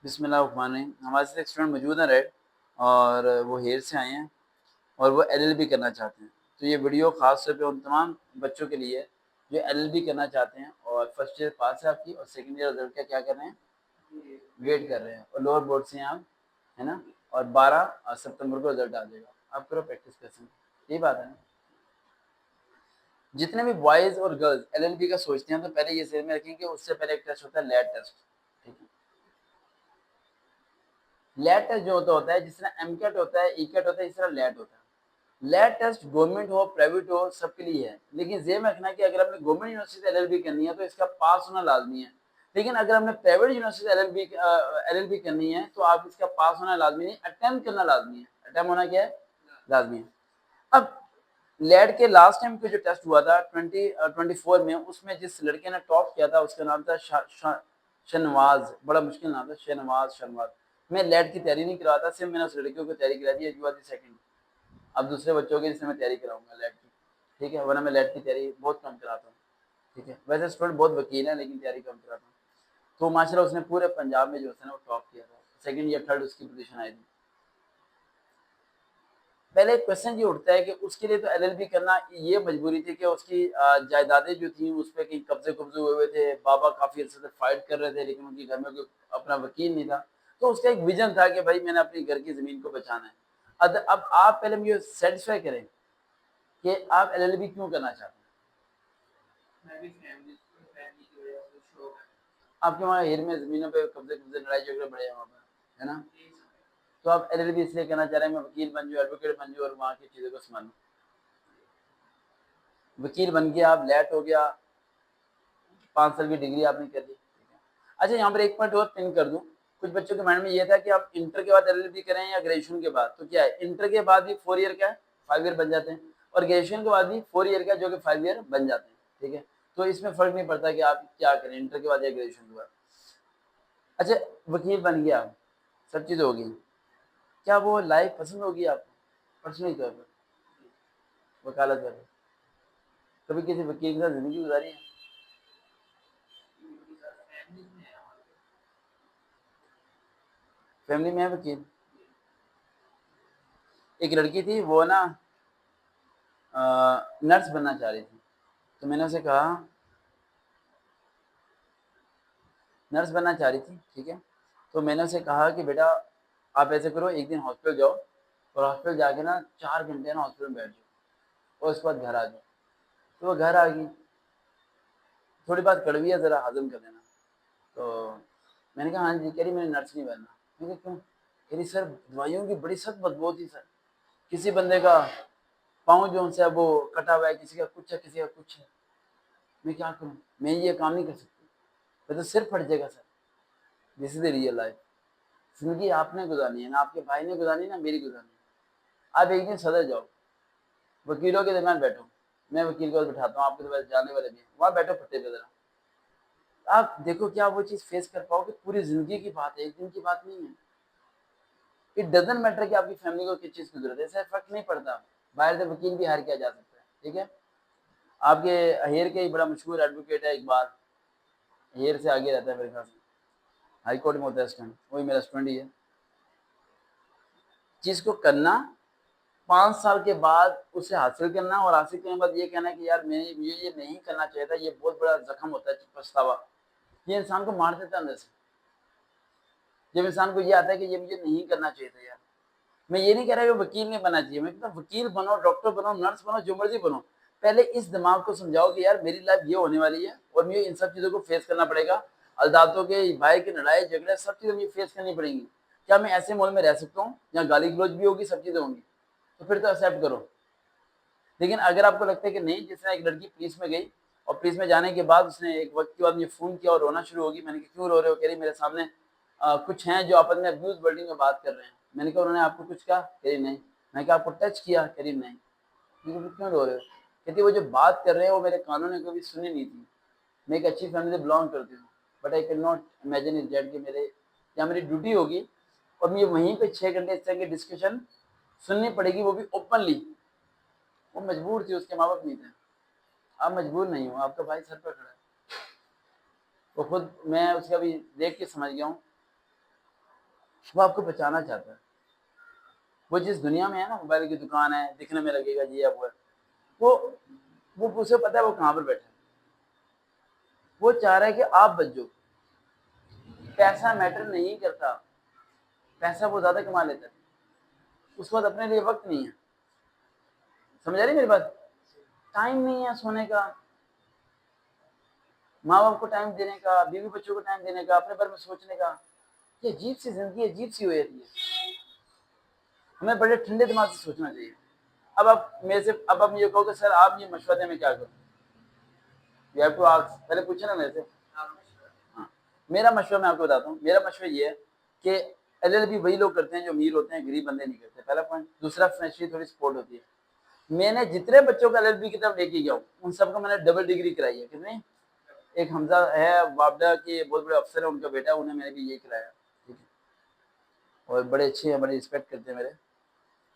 बिस्मिल्लाहिर्रहमानिर्रहीम। हमारे साथ एक स्टूडेंट मौजूद हैं रेड, और वो हेर से आए हैं और वो एलएलबी करना चाहते हैं। तो ये वीडियो ख़ास तौर पे उन तमाम बच्चों के लिए है जो एलएलबी करना चाहते हैं और फर्स्ट ईयर पास है आपकी और सेकंड ईयर रिजल्ट का क्या कर रहे हैं, वेट कर रहे हैं, और लोअर बोर्ड से हैं आप, है ना। और 12 सितंबर को रिजल्ट आ जाएगा। आप करो प्रैक्टिस कैसे, यही बात है ना। जितने भी बॉयज़ और गर्ल्स एलएलबी का सोचते हैं तो पहले ये ज़हन में रखें कि उससे पहले एक टेस्ट होता है लैब टेस्ट, ठीक है। लैब टेस्ट जो होता है, जिस तरह एमकेट होता है, ईकेट होता है, इस तरह लैट होता है। लैब टेस्ट गवर्नमेंट हो प्राइवेट हो सबके लिए है, लेकिन ये में रखना कि अगर आपने गवर्नमेंट यूनिवर्सिटी से एलएलबी करनी है तो इसका पास होना लाजमी है। लेकिन अगर हमने प्राइवेट यूनिवर्सिटी से एलएलबी करनी है तो आप इसका पास होना लाजमी नहीं, अटेम्प्ट करना लाजमी है। अटेम्प्ट होना क्या है, लाजमी है। अब लैड के लास्ट टाइम पे जो टेस्ट हुआ था 2024 में, उसमें जिस लड़के ने टॉप किया था उसका नाम था शनवाज, बड़ा मुश्किल नाम था, शनवाज। मैं लैड की तैयारी नहीं करवाता, सिर्फ मैंने उस लड़कियों को तैयारी करा दी, एजुआ सेकंड। अब दूसरे बच्चों की जिससे मैं तैयारी कराऊंगा लैड की, ठीक है, वरना मैं लैड की तैयारी बहुत कम कराता हूँ, ठीक है। वैसे स्टूडेंट बहुत वकील है लेकिन तैयारी कम कराता हूँ। तो माशाल्लाह उसने पूरे पंजाब में जो है ना वो टॉप किया था, सेकंड या थर्ड उसकी पोजीशन आई थी। पहले क्वेश्चन ये उठता है कि उसके लिए तो एलएलबी करना ये मजबूरी थी कि उसकी जायदादें जो थी उस पर कहीं कब्जे हुए हुए थे, बाबा काफी अर्से से फाइट कर रहे थे, लेकिन उनके घर में कोई अपना वकील नहीं था। तो उसका एक विजन था कि भाई मैंने अपनी घर की जमीन को बचाना है। अब आप पहले मुझे सेटिस्फाई करें कि आप एलएलबी क्यों करना चाहते हैं। आपके वहाँ हेर में जमीनों पे कब्जे लड़ाई झगड़े बड़े हैं वहाँ पर, है ना। तो आप एलएलबी इसलिए करना चाह रहे हैं मैं वकील बन जाऊँ, एडवोकेट बन जाऊँ और वहाँ की चीज़ों को संभालूँ। वकील बन गया, आप लैट हो गया, 5 साल की डिग्री आपने कर ली। अच्छा, यहाँ पर एक पॉइंट और पिन कर दूं, कुछ बच्चों के माइंड में ये था कि आप इंटर के बाद एलएलबी करें या ग्रेजुएशन के बाद। तो क्या है, इंटर के बाद भी 4 ईयर का है, 5 ईयर बन जाते हैं, और ग्रेजुएशन के बाद भी 4 ईयर का जो कि 5 ईयर बन जाते हैं, ठीक है। तो इसमें फर्क नहीं पड़ता कि आप क्या करें इंटर के बाद या ग्रेजुएशन के बाद। अच्छा, वकील बन गया, सब चीज़ होगी, क्या वो लाइफ पसंद होगी आपको पर्सनली तौर पर, वकालत वाले? कभी किसी वकील के साथ जिंदगी गुजारी है? फैमिली में है वकील। एक लड़की थी, वो ना नर्स बनना चाह रही थी। तो मैंने उसे कहा, नर्स बनना चाह रही थी, ठीक है। तो मैंने उसे कहा कि बेटा आप ऐसे करो, एक दिन हॉस्पिटल जाओ और हॉस्पिटल जाके ना 4 घंटे ना हॉस्पिटल में बैठ जाओ और उसके बाद घर आ जाओ। तो वो घर आ गई, थोड़ी बात कड़वी है, ज़रा हजम कर लेना। तो मैंने कहा हाँ जी। कह रही मैंने नर्स नहीं बनना। मैंने कहा क्यों? कह रही सर दवाइयों की बड़ी सख्त बदबू थी सर, किसी बंदे का पाँव जो है वो कटा हुआ है, किसी का कुछ है, किसी का कुछ है, मैं क्या करूँ, मैं ये काम नहीं कर सकती, मैं तो सिर फट जाएगा sir. This is the real life. जिंदगी आपने गुजारनी है ना, आपके भाई ने गुजारनी ना, मेरी गुजारनी है। आप एक दिन सदर जाओ, वकीलों के दरमियान बैठो, मैं वकील को बिठाता हूँ, आपके तो वैसे जानने वाले भी हैं, वहाँ बैठो फट्टे पे जरा, आप देखो क्या वो चीज़ फेस कर पाओगे। पूरी जिंदगी की बात है, एक दिन की बात नहीं है। इट डजेंट मैटर कि आपकी फैमिली को किस चीज़ की जरूरत है, इससे फर्क नहीं पड़ता। बाहर से वकील भी हायर किया जा सकता है, ठीक है। आपके हेयर के बड़ा मशहूर एडवोकेट है इकबाल, हेयर से आगे रहता है मेरे ख्याल से, हाई कोर्ट में होता है स्टूडेंट, वही मेरा स्टूडेंट ही है। चीज़ को करना, 5 साल के बाद उसे हासिल करना, और हासिल करने के बाद ये कहना कि यार मैंने मुझे ये नहीं करना चाहिए था, ये बहुत बड़ा जख्म होता है पछतावा, ये इंसान को मार देता है अंदर से। जब इंसान को ये आता है कि ये मुझे नहीं करना चाहिए था यार। मैं ये नहीं कह रहा कि वकील नहीं बनना चाहिए, मैं कहता वकील बनो, डॉक्टर बनो, नर्स बनो, जो मर्जी बनो, पहले इस दिमाग को समझाओ कि यार मेरी लाइफ ये होने वाली है और मुझे इन सब चीज़ों को फेस करना पड़ेगा। अदालतों के, भाई की लड़ाई झगड़े, सब चीज़ें मुझे फेस करनी पड़ेंगी। क्या मैं ऐसे माहौल में रह सकता हूँ जहाँ गाली गलौज भी होगी, सब चीज़ें होंगी? तो फिर तो एक्सेप्ट करो। लेकिन अगर आपको लगता है कि नहीं, जिस तरह एक लड़की पुलिस में गई और पुलिस में जाने के बाद उसने एक वक्त के बाद मुझे फ़ोन किया और रोना शुरू होगी। मैंने कहा क्यों रो रहे हो? कह रही मेरे सामने कुछ हैं जो आपस में अब्यूज वर्डिंग में बात कर रहे हैं। मैंने कहा उन्होंने आपको कुछ कहा? कह रही नहीं। मैंने कहा आपको टच किया? कह रही नहीं। मैंने कहा क्यों रो रहे हो? कहती वो जो बात कर रहे हैं वो मेरे कानों ने कभी सुनी नहीं थी। मैं एक अच्छी फैमिली से बिलोंग करती हूँ, but I can not imagine is that कि मेरे यहाँ मेरी ड्यूटी होगी और मुझे वहीं पे 6 घंटे इस तरह की डिस्कशन सुननी पड़ेगी, वो भी ओपनली। वो मजबूर थी, उसके माँ बाप नहीं थे। आप मजबूर नहीं हो, आपका भाई सर पर खड़ा है। वो खुद, मैं उसका भी देख के समझ गया हूँ वो आपको बचाना चाहता है। वो जिस दुनिया में है ना, मोबाइल की दुकान है, दिखने में लगेगा ये है वो है, वो उसे पता है वो कहाँ पर बैठा है। वो चाह रहा है कि आप बच जाओ। पैसा मैटर नहीं करता, पैसा वो ज्यादा कमा लेता है, उसके बाद अपने लिए वक्त नहीं है। समझ आ रही मेरी बात? टाइम नहीं है सोने का, माँ बाप को टाइम देने का, बीवी बच्चों को टाइम देने का, अपने बारे में सोचने का। ये अजीब सी जिंदगी, अजीब सी हो जाती है। हमें बड़े ठंडे दिमाग से सोचना चाहिए। अब आप मेरे से, अब आप मुझे कहोगे सर आप ये मशवरा दें मैं क्या करूँ? यू हैव टू आस्क, पहले पूछे ना मेरे से। हाँ, मेरा मशवरा मैं आपको बताता हूँ। मेरा मशवरा ये है कि एलएलबी वही लोग करते हैं जो अमीर होते हैं, गरीब बंदे नहीं करते। पहला पॉइंट। दूसरा, फाइनेंशियली थोड़ी सपोर्ट होती है। मैंने जितने बच्चों को एलएलबी की तरफ लेके गया हूँ उन सबको मैंने डबल डिग्री कराई है। कितनी? एक हमजा है, वापडा के बहुत बड़े अफसर है, उनका बेटा, उन्हें मैंने भी यही कराया। ठीक है, और बड़े अच्छे हैं, बड़े रिस्पेक्ट करते हैं मेरे।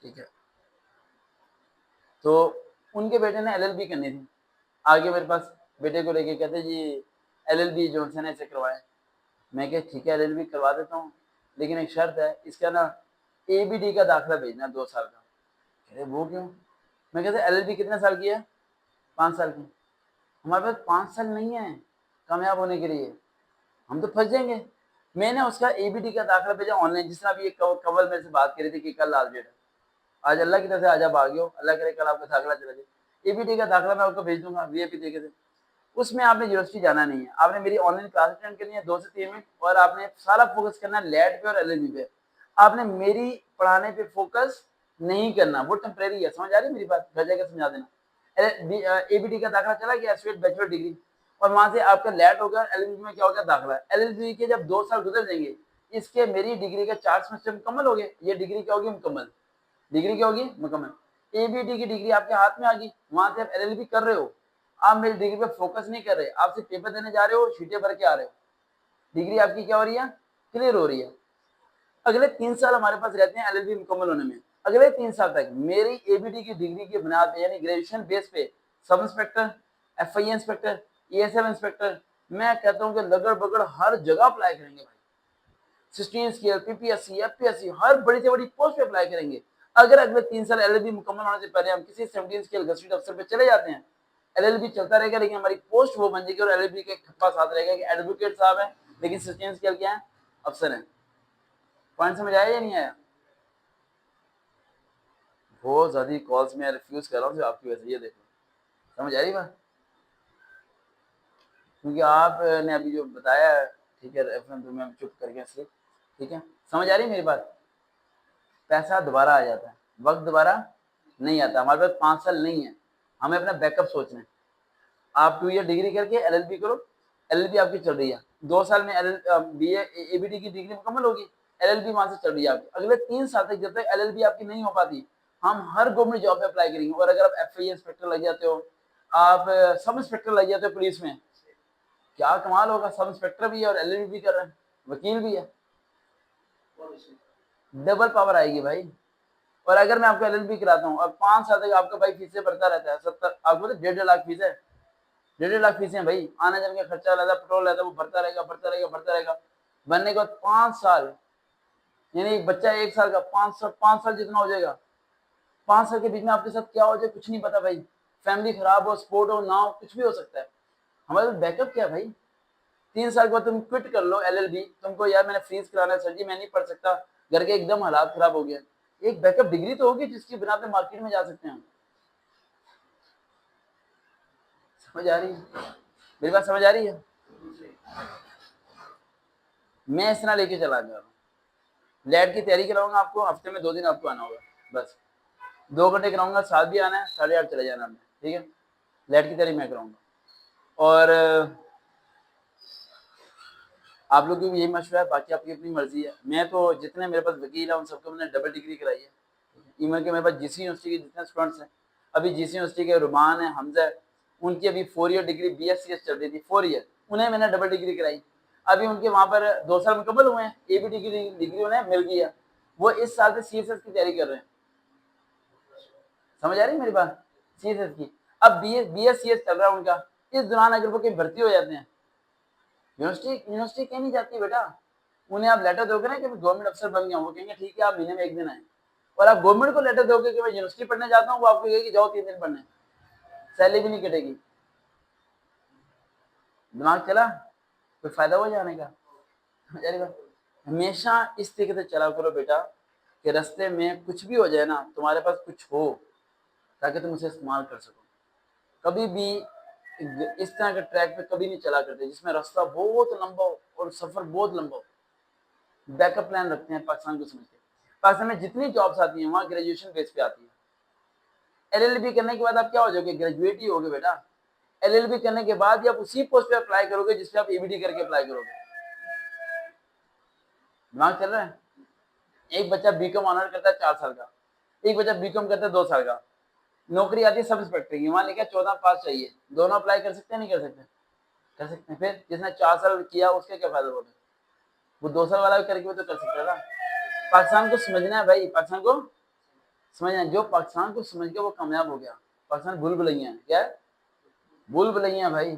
ठीक है, तो उनके बेटे ने एलएलबी करनी थी। आगे मेरे पास बेटे को लेके कहते जी एलएलबी जो है इसे करवाए। मैं क्या ठीक है एलएलबी करवा देता हूँ, लेकिन एक शर्त है, इसका ना एबीडी का दाखिला भेजना 2 साल का। कह रहे वो क्यों? मैं कहते एलएलबी कितने साल की है? 5 साल की। हमारे पास 5 साल नहीं है कामयाब होने के लिए, हम तो फंस जाएंगे। मैंने उसका एबीडी का दाखिला भेजा ऑनलाइन। जिस तरह अभी एक कवल मेरे से बात करी थी कि कल लास्ट डेट है, आज अल्लाह की तरफ से आज आप आ गए हो, अल्लाह करे कल आपका दाखिला चला जाए। एबीडी का दाखिला मैं आपको भेज दूंगा वीआईपी देके थे। उसमें आपने यूनिवर्सिटी जाना नहीं है, आपने मेरी ऑनलाइन क्लास अटेंड करनी है 2 से 3 मिनट, और आपने सारा फोकस करना है लेट पे और एलएलबी पे। आपने मेरी पढ़ाने पे फोकस नहीं करना, वो टेम्परेरी है। समझ आ रही है मेरी बात? घर जाकर समझा देना। एबीडी का दाखिला चला गया, एसोसिएट बैचलर डिग्री, और वहां से आपका लेट होगा, एलएलबी में क्या होगा दाखिला। एलएलबी के जब 2 साल गुजर जाएंगे, इसके मेरी डिग्री के 4 सेमेस्टर मुकम्मल हो गए, ये डिग्री क्या होगी? मुकम्मल। डिग्री क्या होगी? मुकम्मल। एबीडी की डिग्री आपके हाथ में आ गई, वहां से आप एलएलबी कर रहे हो। आप मेरी डिग्री पे फोकस नहीं कर रहे, आप सिर्फ पेपर देने जा रहे हो, शीटें भर के आ रहे हो। डिग्री आपकी क्या हो रही है? क्लियर हो रही है। अगले 3 साल हमारे पास रहते हैं एलएलबी मुकम्मल होने में। अगले 3 साल तक मेरी एबीडी की डिग्री की बुनियाद पे, यानी ग्रेजुएशन बेस पे, sub inspector, FI inspector, ASM inspector, मैं कहता हूँ कि लगड़ बगड़ हर जगह अप्लाई करेंगे भाई। 16 स्केल, पीपीएससी, एफपीएससी, हर बड़ी से बड़ी पोस्ट पे अप्लाई करेंगे। अगर अगले 3 साल एलएलबी मुकम्मल होने से पहले हम किसी 17 स्केल गजटेड अफसर पे चले जाते हैं, एलएलबी चलता रहेगा, लेकिन हमारी पोस्ट वो बन जाएगी, और एलएलबी का एक ठप्पा साथ रहेगा कि एडवोकेट साहब है, लेकिन 16 स्केल क्या है? अफसर है। पॉइंट समझ आया या नहीं आया? बहुत ज्यादा कॉल्स में रिफ्यूज कर रहा हूँ आपकी वजह से, ये देखो। समझ आ रही बात? क्योंकि आपने अभी जो बताया, ठीक है, रेफरेंस में हम चुप करके सिर्फ, ठीक है। समझ आ रही मेरी बात? पैसा दोबारा आ जाता है, वक्त दोबारा नहीं आता। हमारे पास 5 साल नहीं है, हमें अपना बैकअप सोचना है। आप 2 ईयर डिग्री करके एलएलबी करो, एलएलबी आपकी चल रही है, 2 साल में बीए एबीडी की डिग्री मुकम्मल होगी, एलएलबी वहां से चल रही है आपकी। अगले 3 साल तक जब तक एलएलबी आपकी नहीं हो पाती, हम हर गवर्नमेंट जॉब पे अप्लाई करेंगे। और अगर आप एफआई इंस्पेक्टर लग जाते हो, आप सब इंस्पेक्टर लग जाते हो पुलिस में, क्या कमाल होगा। सब इंस्पेक्टर भी है और एलएलबी भी कर रहे हैं, वकील भी है, डबल पावर आएगी भाई। और अगर मैं आपको एलएलबी कराता हूँ, अब 5 साल तक आपका भाई फीसें भरता रहता है, 70, आपको तो 1.5 लाख फीस है, 1.5 लाख फीसें हैं भाई। आने जाने का खर्चा रहता है, पेट्रोल रहता है, वो भरता रहेगा, भरता रहेगा, भरता रहेगा। बनने के बाद 5 साल, यानी एक बच्चा 1 साल का 5 साल, 5 साल जितना हो जाएगा। 5 साल के बीच में आपके साथ क्या हो जाए कुछ नहीं पता भाई। फैमिली खराब हो, स्पोर्ट हो ना हो, कुछ भी हो सकता है। हमारे पास बैकअप क्या है भाई? 3 साल के बाद तुम क्विट कर लो एलएलबी, तुमको यार मैंने फीस कराना है सर जी, मैं नहीं पढ़ सकता, घर के एकदम हालात खराब हो गए, एक बैकअप डिग्री तो होगी जिसकी बिना पे मार्केट में जा सकते हैं हम। समझ आ रही है मेरी बात? समझ आ रही है? मैं इस तरह लेके चला जा रहा हूँ। लेट की तैयारी कराऊंगा आपको, हफ्ते में 2 दिन आपको आना होगा, बस 2 घंटे कराऊंगा, साथ भी आना है, 8:30 चले जाना हमने, ठीक है। लेट की तैयारी मैं कराऊंगा। और आप लोग की भी यही मशवरा है, बाकी आपकी अपनी मर्जी है। मैं तो जितने मेरे पास वकील है उन सबको मैंने डबल डिग्री कराई है। इवन के मेरे पास जीसी यूनिवर्सिटी के जितने स्टूडेंट्स हैं, अभी जीसी यूनिवर्सिटी के रुमान है, हमजा है, उनकी अभी 4 ईयर डिग्री बीएससीएस चल रही थी, 4 ईयर, उन्हें मैंने डबल डिग्री कराई। अभी उनके वहाँ पर 2 साल मुकम्मल हुए हैं, एबीडी की डिग्री उन्हें मिल गई है। वो इस साल से सीएसएस की तैयारी कर रहे हैं। समझ आ रही है मेरी बात? सीएसएस की अब बीएससीएस चल रहा है उनका। इस दौरान अगर वो कहीं भर्ती हो जाते हैं, यूनिवर्सिटी यूनिवर्सिटी कहीं नहीं जाती बेटा, उन्हें आप लेटर दोगे ना कि मैं गवर्नमेंट अफसर बन गया हूँ, वो कहेंगे ठीक है आप महीने में 1 दिन आए। और आप गवर्नमेंट को लेटर दोगे कि मैं यूनिवर्सिटी पढ़ने जाता हूँ, वो आपको कहेगी जाओ 3 दिन पढ़ने, सैलरी भी नहीं कटेगी। दिमाग चला, कोई फायदा हुआ जाने का? जाने का। हमेशा इस तरीके से चला करो बेटा कि रास्ते में कुछ भी हो जाए ना, तुम्हारे पास कुछ हो ताकि तुम उसे इस्तेमाल कर सको। कभी भी इस तरह के ट्रैक पे कभी नहीं चला करते जिसमें रास्ता बहुत लंबा हो और सफर बहुत लंबा हो। बैकअप प्लान रखते हैं पाकिस्तान को समझ के। पाकिस्तान में जितनी जॉब्स आती हैं वहाँ ग्रेजुएशन बेस पे आती है। एलएलबी करने के बाद आप क्या हो जाओगे, ग्रेजुएट ही होगे बेटा। एलएलबी करने के बाद आप उसी पोस्ट पे अप्लाई करोगे जिसपे आप ईबीडी करके अप्लाई करोगे। दिमाग चल रहा है? एक बच्चा बीकॉम ऑनर करता है 4 साल का, एक बच्चा बीकॉम करता है 2 साल का, नौकरी आती है सब इंस्पेक्टर की, वहां लिखा 14 पास चाहिए। दोनों अप्लाई कर सकते हैं नहीं कर सकते? कर सकते हैं। फिर जिसने 4 साल किया उसके क्या फायदा होगा? वो 2 साल वाला भी करके भी तो कर सकता है ना। पाकिस्तान को समझना है भाई, पाकिस्तान को समझना है। जो पाकिस्तान को समझ गया वो कामयाब हो गया। पाकिस्तान भूल भुलैया है, क्या है? भूल भुलैया भाई।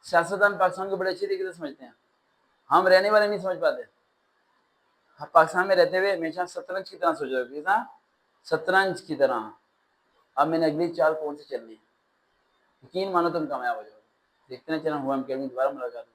सियासतदान पाकिस्तान को बड़े अच्छी तरीके से समझते हैं, हम रहने वाले नहीं समझ पाते। हम पाकिस्तान में रहते हुए हमेशा शतरंज की तरह सोच रहे थे, शतरंज की तरह। अब मैंने अगली चाल कौन सी चलनी है, यकीन मानो तुम कामयाब हो जाओगे। देखते हैं, चलो हुआ हम दोबारा मुलाकात।